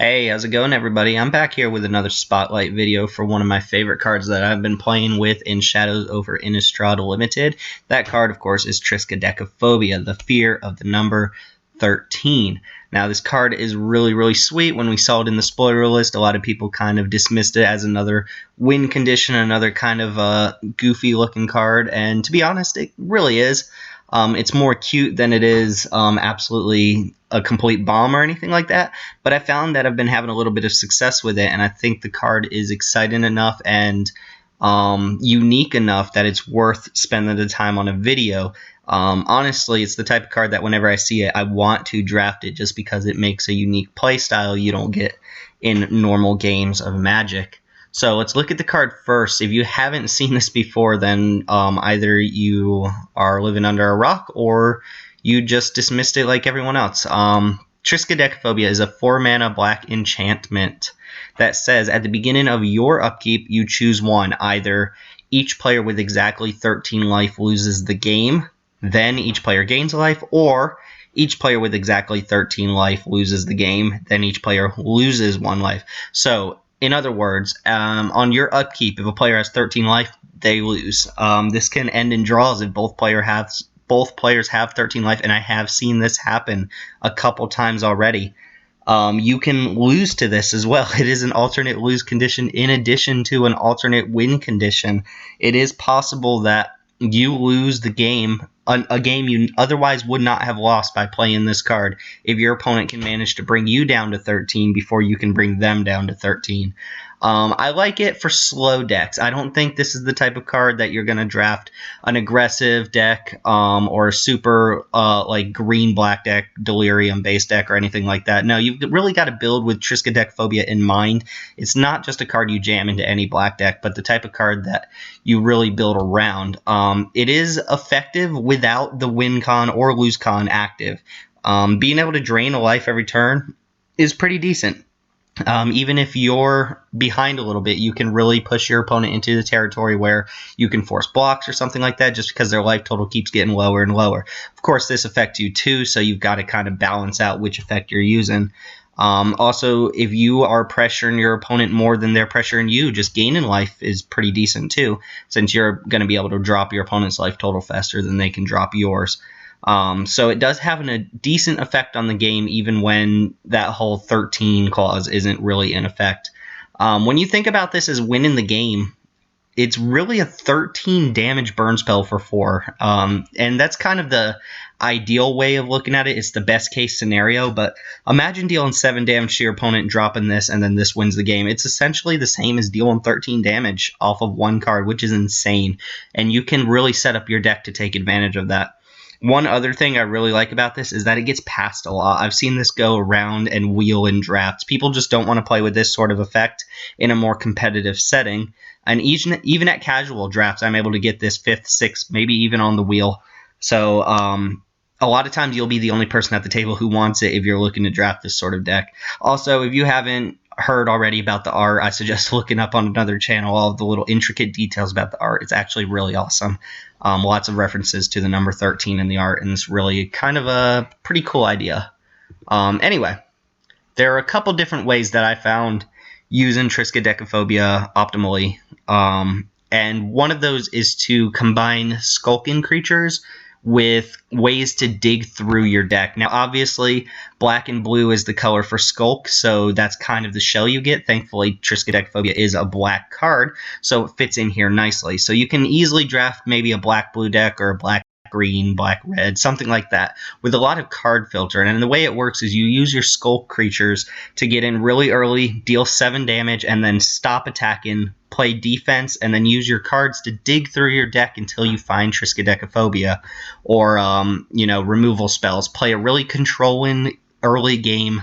Hey, how's it going, everybody? I'm back here with another spotlight video for one of my favorite cards that I've been playing with in Shadows over Innistrad Limited. That card, of course, is Triskaidekaphobia, the fear of the number 13. Now, this card is really sweet. When we saw it in the spoiler list, a lot of people kind of dismissed it as another win condition, another kind of goofy-looking card, and to be honest, it really is. It's more cute than it is absolutely a complete bomb or anything like that, but I found that I've been having a little bit of success with it, and I think the card is exciting enough and unique enough that it's worth spending the time on a video. Honestly, it's the type of card that whenever I see it, I want to draft it just because it makes a unique play style you don't get in normal games of Magic. So let's look at the card first. If you haven't seen this before, then either you are living under a rock or you just dismissed it like everyone else. Triskaidekaphobia is a 4-mana black enchantment that says at the beginning of your upkeep, you choose one. Either each player with exactly 13 life loses the game, then each player gains a life, or each player with exactly 13 life loses the game, then each player loses 1 life. So, in other words, on your upkeep, if a player has 13 life, they lose. This can end in draws if both players have 13 life, and I have seen this happen a couple times already. You can lose to this as well. It is an alternate lose condition in addition to an alternate win condition. It is possible that you lose the game, a game you otherwise would not have lost by playing this card, if your opponent can manage to bring you down to 13 before you can bring them down to 13. I like it for slow decks. I don't think this is the type of card that you're going to draft an aggressive deck or a super like green-black deck, Delirium-based deck, or anything like that. No, you've really got to build with Triskaidekaphobia in mind. It's not just a card you jam into any black deck, but the type of card that you really build around. It is effective without the win con or lose con active. Being able to drain a life every turn is pretty decent. Even if you're behind a little bit, you can really push your opponent into the territory where you can force blocks or something like that just because their life total keeps getting lower and lower. Of course, this affects you too, so you've got to kind of balance out which effect you're using. Also, if you are pressuring your opponent more than they're pressuring you, just gaining life is pretty decent too, since you're going to be able to drop your opponent's life total faster than they can drop yours. So it does have a decent effect on the game even when that whole 13 clause isn't really in effect. When you think about this as winning the game, it's really a 13 damage burn spell for 4. And that's kind of the ideal way of looking at it. It's the best case scenario, but imagine dealing 7 damage to your opponent, dropping this, and then this wins the game. It's essentially the same as dealing 13 damage off of 1 card, which is insane. And you can really set up your deck to take advantage of that. One other thing I really like about this is that it gets passed a lot. I've seen this go around and wheel in drafts. People just don't want to play with this sort of effect in a more competitive setting. And even at casual drafts, I'm able to get this 5th, 6th, maybe even on the wheel. So a lot of times you'll be the only person at the table who wants it if you're looking to draft this sort of deck. Also, if you haven't heard already about the art, I suggest looking up on another channel all of the little intricate details about the art. It's actually really awesome. Lots of references to the number 13 in the art, and it's really kind of a pretty cool idea. Anyway, there are a couple different ways that I found using Triskaidekaphobia optimally, and one of those is to combine skulking creatures with ways to dig through your deck. Now, obviously, black and blue is the color for Skulk, so that's kind of the shell you get. Thankfully, Triskaidekaphobia is a black card, so it fits in here nicely. So you can easily draft maybe a black-blue deck or a black-green, black-red, something like that, with a lot of card filter. And the way it works is you use your Skulk creatures to get in really early, deal 7 damage, and then stop attacking, play defense, and then use your cards to dig through your deck until you find Triskaidekaphobia or removal spells. Play a really controlling early game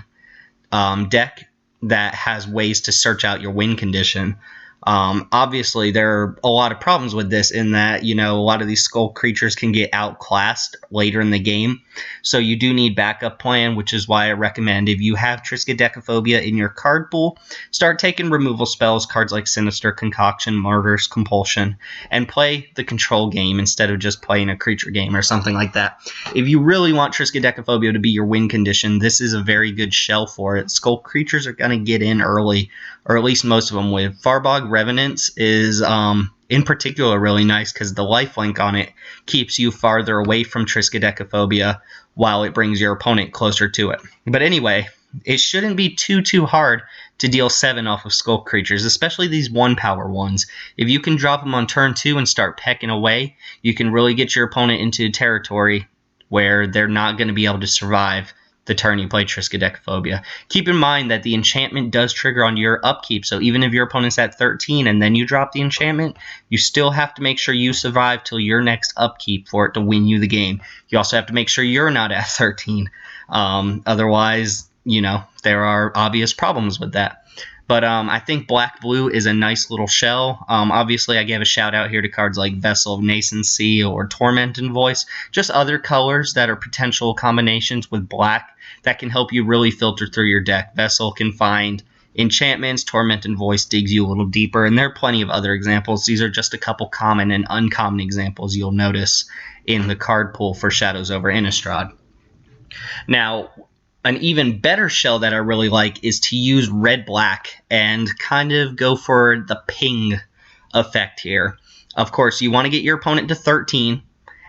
deck that has ways to search out your win condition. Obviously, there are a lot of problems with this in that, a lot of these skull creatures can get outclassed later in the game. So you do need backup plan, which is why I recommend if you have Triskaidekaphobia in your card pool, start taking removal spells, cards like Sinister, Concoction, Martyrs, Compulsion, and play the control game instead of just playing a creature game or something like that. If you really want Triskaidekaphobia to be your win condition, this is a very good shell for it. Skull creatures are going to get in early, or at least most of them with. Farbog Revenants is in particular really nice because the lifelink on it keeps you farther away from Triskaidekaphobia while it brings your opponent closer to it. But anyway, it shouldn't be too hard to deal 7 off of skull creatures, especially these 1-power ones. If you can drop them on turn 2 and start pecking away, you can really get your opponent into territory where they're not going to be able to survive the turn you play Triskaidekaphobia. Keep in mind that the enchantment does trigger on your upkeep, so even if your opponent's at 13 and then you drop the enchantment, you still have to make sure you survive till your next upkeep for it to win you the game. You also have to make sure you're not at 13. Otherwise, there are obvious problems with that. But I think Black-Blue is a nice little shell. Obviously, I gave a shout-out here to cards like Vessel of Nascency or Tormented Voice. Just other colors that are potential combinations with black that can help you really filter through your deck. Vessel can find enchantments. Tormented Voice digs you a little deeper. And there are plenty of other examples. These are just a couple common and uncommon examples you'll notice in the card pool for Shadows over Innistrad. Now, an even better shell that I really like is to use red-black and kind of go for the ping effect here. Of course, you want to get your opponent to 13,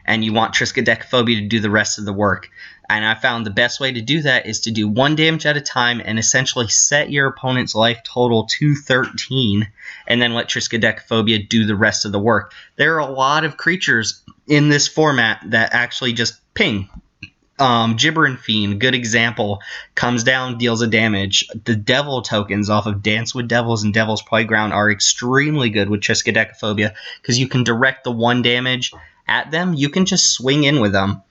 and you want Triskaidekaphobia to do the rest of the work. And I found the best way to do that is to do 1 damage at a time and essentially set your opponent's life total to 13, and then let Triskaidekaphobia do the rest of the work. There are a lot of creatures in this format that actually just ping. Gibbering Fiend, good example, comes down, deals a damage. The Devil tokens off of Dance with Devils and Devil's Playground are extremely good with Triskaidekaphobia because you can direct the 1 damage at them. You can just swing in with them,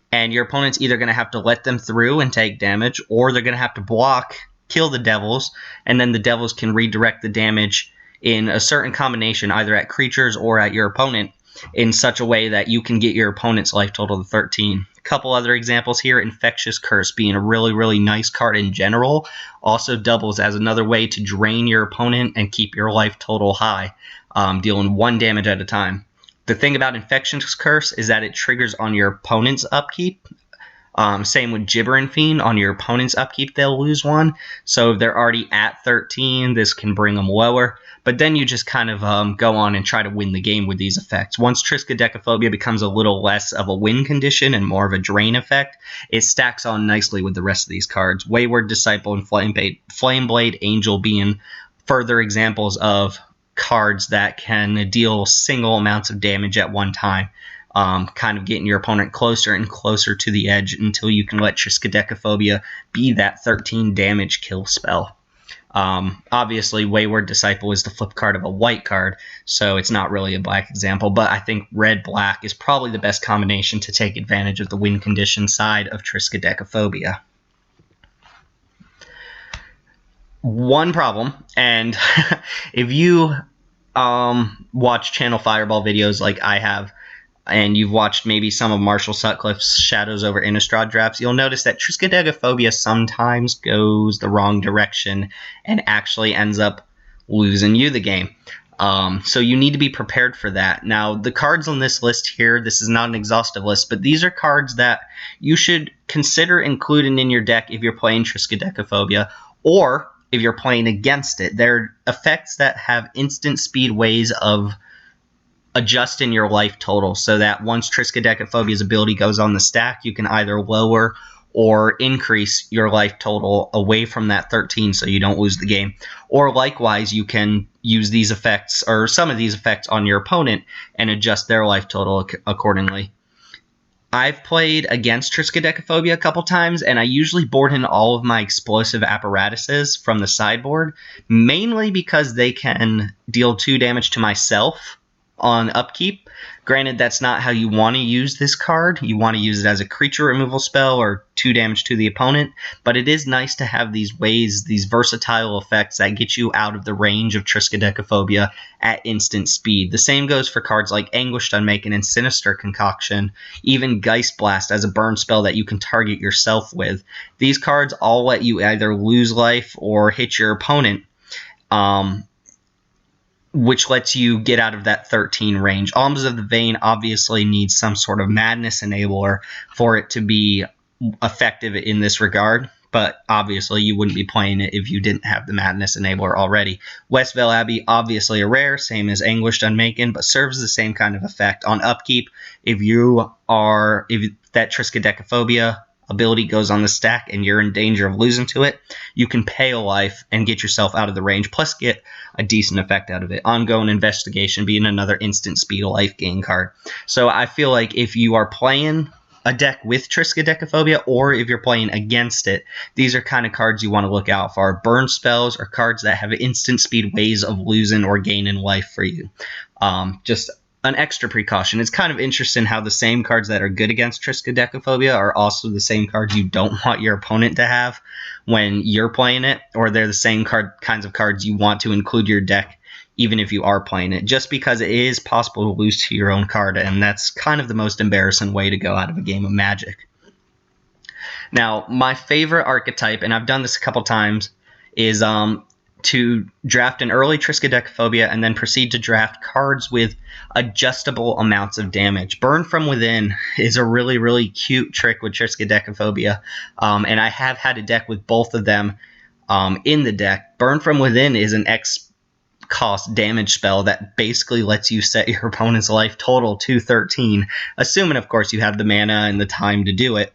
and your opponent's either going to have to let them through and take damage, or they're going to have to block, kill the Devils, and then the Devils can redirect the damage in a certain combination, either at creatures or at your opponent, in such a way that you can get your opponent's life total to 13. A couple other examples here, Infectious Curse being a really nice card in general, also doubles as another way to drain your opponent and keep your life total high, dealing 1 damage at a time. The thing about Infectious Curse is that it triggers on your opponent's upkeep. Same with Gibbering Fiend. On your opponent's upkeep, they'll lose 1. So if they're already at 13, this can bring them lower. But then you just kind of go on and try to win the game with these effects. Once Triskaidekaphobia becomes a little less of a win condition and more of a drain effect, it stacks on nicely with the rest of these cards. Wayward Disciple and Flameblade Angel being further examples of cards that can deal single amounts of damage at one time. Kind of getting your opponent closer and closer to the edge until you can let Triskaidekaphobia be that 13 damage kill spell. Obviously, Wayward Disciple is the flip card of a white card, so it's not really a black example, but I think red-black is probably the best combination to take advantage of the win condition side of Triskaidekaphobia. One problem, and if you watch Channel Fireball videos like I have, and you've watched maybe some of Marshall Sutcliffe's Shadows over Innistrad drafts, you'll notice that Triskaidekaphobia sometimes goes the wrong direction and actually ends up losing you the game. So you need to be prepared for that. Now, the cards on this list here, this is not an exhaustive list, but these are cards that you should consider including in your deck if you're playing Triskaidekaphobia, or if you're playing against it. They're effects that have instant speed ways of adjusting your life total, so that once Triskaidekaphobia's ability goes on the stack, you can either lower or increase your life total away from that 13 so you don't lose the game. Or likewise, you can use these effects, or some of these effects, on your opponent and adjust their life total accordingly. I've played against Triskaidekaphobia a couple times, and I usually board in all of my explosive apparatuses from the sideboard, mainly because they can deal 2 damage to myself on upkeep. Granted, that's not how you want to use this card. You want to use it as a creature removal spell or 2 damage to the opponent, but it is nice to have these ways, these versatile effects that get you out of the range of Triskaidekaphobia at instant speed. The same goes for cards like Anguished Unmaken and Sinister Concoction, even Geist Blast as a burn spell that you can target yourself with. These cards all let you either lose life or hit your opponent, which lets you get out of that 13 range. Alms of the Vein obviously needs some sort of madness enabler for it to be effective in this regard, but obviously you wouldn't be playing it if you didn't have the madness enabler already. Westvale Abbey, obviously a rare, same as Anguished Unmaken, but serves the same kind of effect on upkeep. If that Triskaidekaphobia ability goes on the stack and you're in danger of losing to it, you can pay a life and get yourself out of the range, plus get a decent effect out of it. Ongoing Investigation being another instant speed life gain card. So I feel like if you are playing a deck with Triskaidekaphobia or if you're playing against it, these are kind of cards you want to look out for. Burn spells or cards that have instant speed ways of losing or gaining life for you. Just an extra precaution. It's kind of interesting how the same cards that are good against Triskaidekaphobia are also the same cards you don't want your opponent to have when you're playing it, or they're the same kinds of cards you want to include your deck even if you are playing it, just because it is possible to lose to your own card, and that's kind of the most embarrassing way to go out of a game of Magic. Now, my favorite archetype, and I've done this a couple times, is to draft an early Triskaidekaphobia and then proceed to draft cards with adjustable amounts of damage. Burn from Within is a really, really cute trick with Triskaidekaphobia, and I have had a deck with both of them in the deck. Burn from Within is an X-cost damage spell that basically lets you set your opponent's life total to 13, assuming, of course, you have the mana and the time to do it.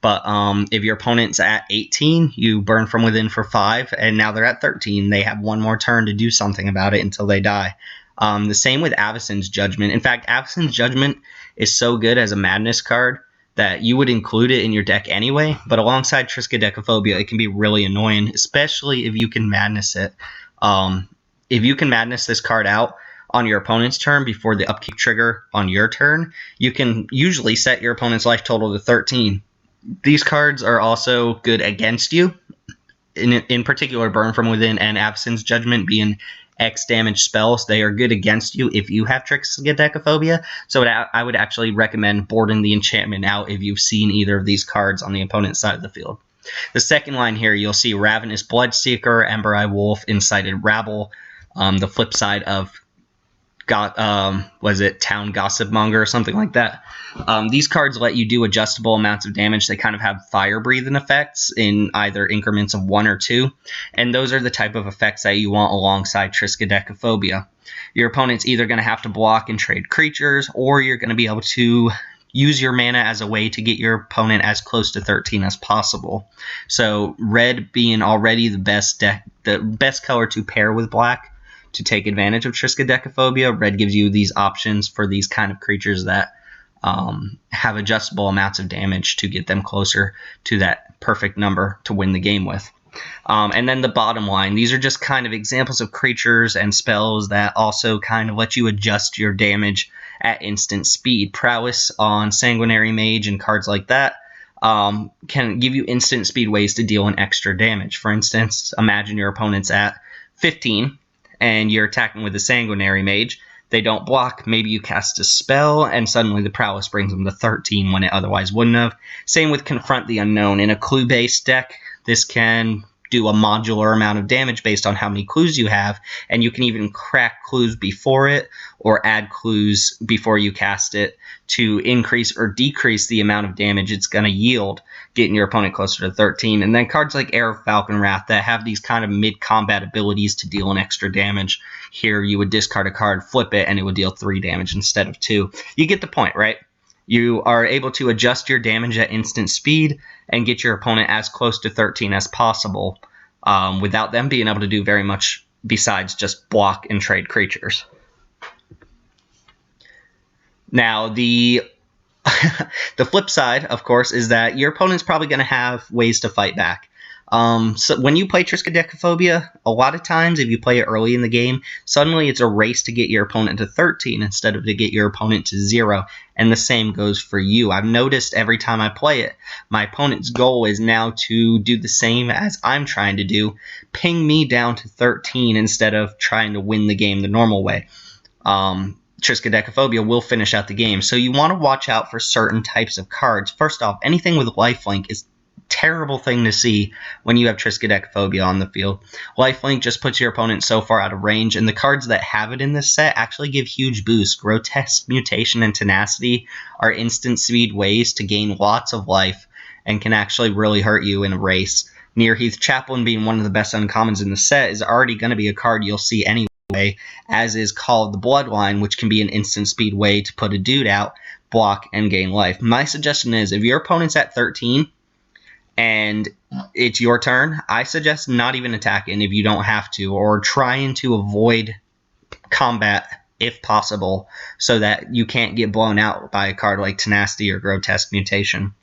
But if your opponent's at 18, you burn from within for 5, and now they're at 13. They have one more turn to do something about it until they die. The same with Avacyn's Judgment. In fact, Avacyn's Judgment is so good as a madness card that you would include it in your deck anyway, but alongside Triskaidekaphobia, it can be really annoying, especially if you can madness it. If you can madness this card out on your opponent's turn before the upkeep trigger on your turn, you can usually set your opponent's life total to 13. These cards are also good against you, in particular Burn from Within and Avacyn's Judgment being X damage spells. They are good against you if you have Triskaidekaphobia, so I would actually recommend boarding the enchantment out if you've seen either of these cards on the opponent's side of the field. The second line here, you'll see Ravenous Bloodseeker, Ember Eye Wolf, Incited Rabble. The flip side of was it Town Gossipmonger or something like that. These cards let you do adjustable amounts of damage. They kind of have fire breathing effects in either increments of 1 or 2, and those are the type of effects that you want alongside Triskaidekaphobia. Your opponent's either going to have to block and trade creatures, or you're going to be able to use your mana as a way to get your opponent as close to 13 as possible. So red being already the best color to pair with black to take advantage of Triskaidekaphobia, red gives you these options for these kind of creatures that have adjustable amounts of damage to get them closer to that perfect number to win the game with. And then the bottom line, these are just kind of examples of creatures and spells that also kind of let you adjust your damage at instant speed. Prowess on Sanguinary Mage and cards like that can give you instant speed ways to deal in extra damage. For instance, imagine your opponent's at 15 and you're attacking with a Sanguinary Mage. They don't block, maybe you cast a spell, and suddenly the Prowess brings them to 13 when it otherwise wouldn't have. Same with Confront the Unknown. In a clue-based deck, this can do a modular amount of damage based on how many clues you have, and you can even crack clues before it or add clues before you cast it to increase or decrease the amount of damage it's going to yield, getting your opponent closer to 13. And then cards like Heir of Falconwrath that have these kind of mid-combat abilities to deal an extra damage. Here you would discard a card, flip it, and it would deal 3 damage instead of 2. You get the point, right? You are able to adjust your damage at instant speed and get your opponent as close to 13 as possible without them being able to do very much besides just block and trade creatures. Now, the flip side, of course, is that your opponent's probably going to have ways to fight back. So when you play Triskaidekaphobia, a lot of times if you play it early in the game, suddenly it's a race to get your opponent to 13 instead of to get your opponent to 0. And the same goes for you. I've noticed every time I play it, my opponent's goal is now to do the same as I'm trying to do, ping me down to 13 instead of trying to win the game the normal way. Triskaidekaphobia will finish out the game. So you want to watch out for certain types of cards. First off, anything with lifelink is a terrible thing to see when you have Triskaidekaphobia on the field. Lifelink just puts your opponent so far out of range, and the cards that have it in this set actually give huge boosts. Grotesque Mutation and Tenacity are instant speed ways to gain lots of life and can actually really hurt you in a race. Near Heath Chaplain being one of the best uncommons in the set is already going to be a card you'll see anyway, as is called the Bloodline, which can be an instant speed way to put a dude out, block, and gain life. My suggestion is if your opponent's at 13 and it's your turn, I suggest not even attacking if you don't have to, or trying to avoid combat if possible so that you can't get blown out by a card like Tenacity or Grotesque Mutation.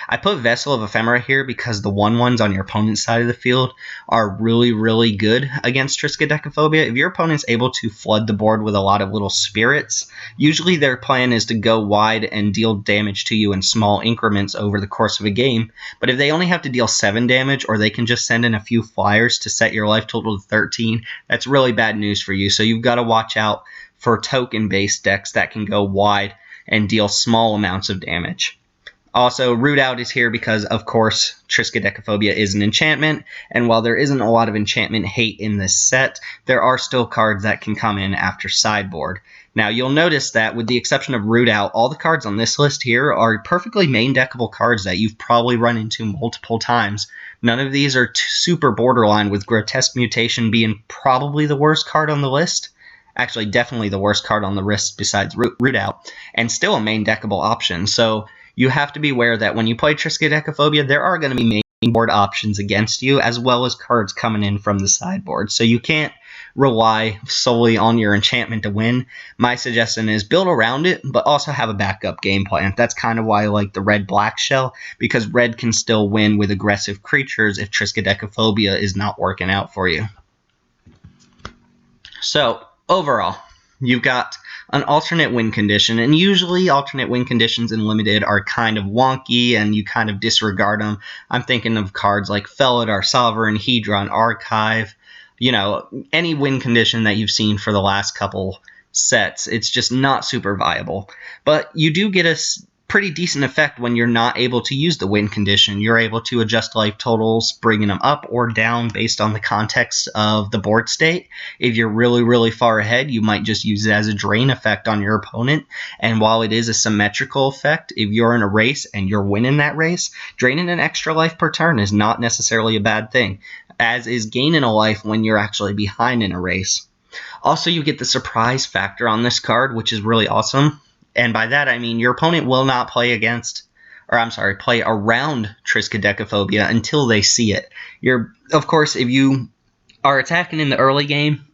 I put Vessel of Ephemera here because the 1/1s on your opponent's side of the field are really, really good against Triskaidekaphobia. If your opponent's able to flood the board with a lot of little spirits, usually their plan is to go wide and deal damage to you in small increments over the course of a game. But if they only have to deal 7 damage, or they can just send in a few flyers to set your life total to 13, that's really bad news for you. So you've got to watch out for token-based decks that can go wide and deal small amounts of damage. Also, Root Out is here because, of course, Triskaidekaphobia is an enchantment, and while there isn't a lot of enchantment hate in this set, there are still cards that can come in after sideboard. Now, you'll notice that, with the exception of Root Out, all the cards on this list here are perfectly main deckable cards that you've probably run into multiple times. None of these are super borderline, with Grotesque Mutation being probably the worst card on the list. Actually, definitely the worst card on the list besides Root Out, and still a main deckable option. So you have to be aware that when you play Triskaidekaphobia, there are going to be main board options against you, as well as cards coming in from the sideboard. So you can't rely solely on your enchantment to win. My suggestion is build around it, but also have a backup game plan. That's kind of why I like the red-black shell, because red can still win with aggressive creatures if Triskaidekaphobia is not working out for you. So, overall, you've got an alternate win condition, and usually alternate win conditions in Limited are kind of wonky and you kind of disregard them. I'm thinking of cards like Felidar, Sovereign, Hedron, Archive, any win condition that you've seen for the last couple sets. It's just not super viable. But you do get a pretty decent effect when you're not able to use the win condition. You're able to adjust life totals, bringing them up or down based on the context of the board state. If you're really, really far ahead, you might just use it as a drain effect on your opponent. And while it is a symmetrical effect, if you're in a race and you're winning that race, draining an extra life per turn is not necessarily a bad thing, as is gaining a life when you're actually behind in a race. Also, you get the surprise factor on this card, which is really awesome. And by that, I mean your opponent will not play around Triskaidekaphobia until they see it. Of course, if you are attacking in the early game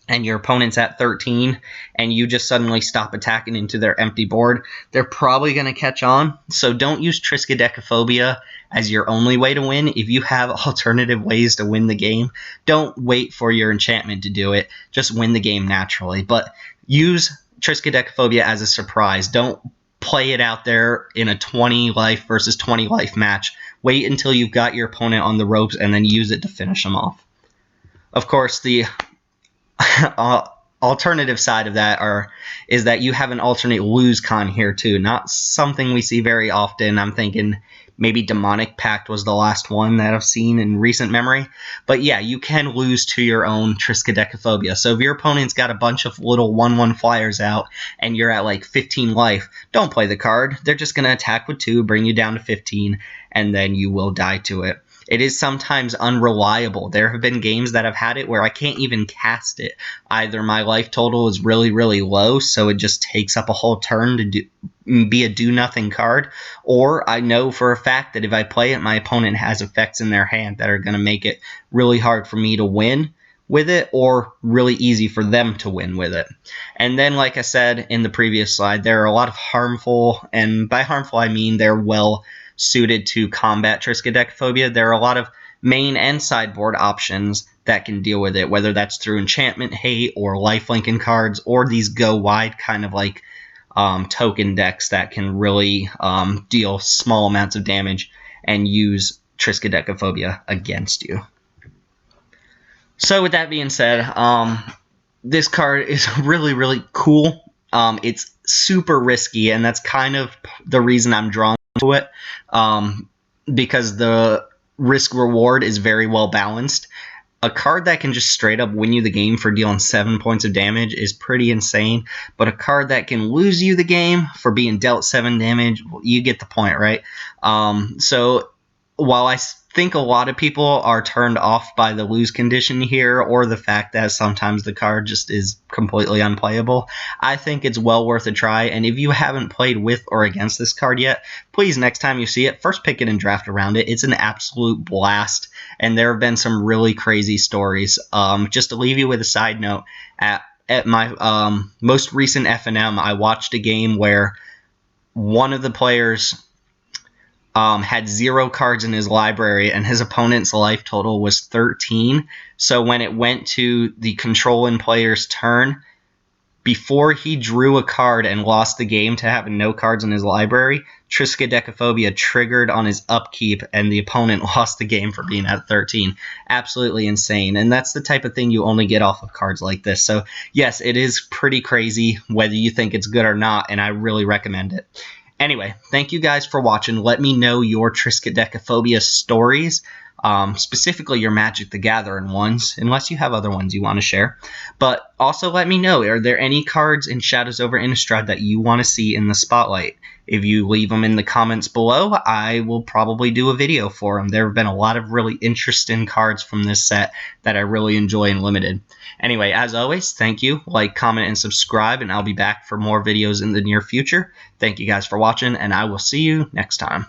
and your opponent's at 13 and you just suddenly stop attacking into their empty board, they're probably going to catch on. So don't use Triskaidekaphobia as your only way to win. If you have alternative ways to win the game, don't wait for your enchantment to do it. Just win the game naturally. But use Triskaidekaphobia as a surprise. Don't play it out there in a 20 life versus 20 life match. Wait until you've got your opponent on the ropes and then use it to finish them off. Of course, the alternative side of that is that you have an alternate lose con here too. Not something we see very often. I'm thinking maybe Demonic Pact was the last one that I've seen in recent memory. But yeah, you can lose to your own Triskaidekaphobia. So if your opponent's got a bunch of little 1/1 flyers out and you're at like 15 life, don't play the card. They're just going to attack with 2, bring you down to 15, and then you will die to it. It is sometimes unreliable. There have been games that have had it where I can't even cast it. Either my life total is really, really low, so it just takes up a whole turn to be a do-nothing card, or I know for a fact that if I play it, my opponent has effects in their hand that are going to make it really hard for me to win with it, or really easy for them to win with it. And then, like I said in the previous slide, there are a lot of harmful, and by harmful I mean they're well suited to combat Triskaidekaphobia. There are a lot of main and sideboard options that can deal with it, whether that's through enchantment, hate, or lifelinking cards, or these go wide kind of like token decks that can really deal small amounts of damage and use Triskaidekaphobia against you. So with that being said, this card is really, really cool. It's super risky, and that's kind of the reason I'm drawn to it, because the risk-reward is very well balanced. A card that can just straight up win you the game for dealing 7 points of damage is pretty insane, but a card that can lose you the game for being dealt 7 damage, you get the point, right? So while I think a lot of people are turned off by the lose condition here, or the fact that sometimes the card just is completely unplayable, I think it's well worth a try. And if you haven't played with or against this card yet, please, next time you see it, first pick it and draft around it. It's an absolute blast, and there have been some really crazy stories. Just to leave you with a side note, at my most recent FNM, I watched a game where one of the players had 0 cards in his library, and his opponent's life total was 13. So when it went to the controlling player's turn, before he drew a card and lost the game to having no cards in his library, Triskaidekaphobia triggered on his upkeep, and the opponent lost the game for being at 13. Absolutely insane. And that's the type of thing you only get off of cards like this. So yes, it is pretty crazy whether you think it's good or not, and I really recommend it. Anyway, thank you guys for watching. Let me know your Triskaidekaphobia stories, specifically your Magic the Gathering ones, unless you have other ones you want to share. But also let me know, are there any cards in Shadows over Innistrad that you want to see in the spotlight? If you leave them in the comments below, I will probably do a video for them. There have been a lot of really interesting cards from this set that I really enjoy in Limited. Anyway, as always, thank you. Like, comment, and subscribe, and I'll be back for more videos in the near future. Thank you guys for watching, and I will see you next time.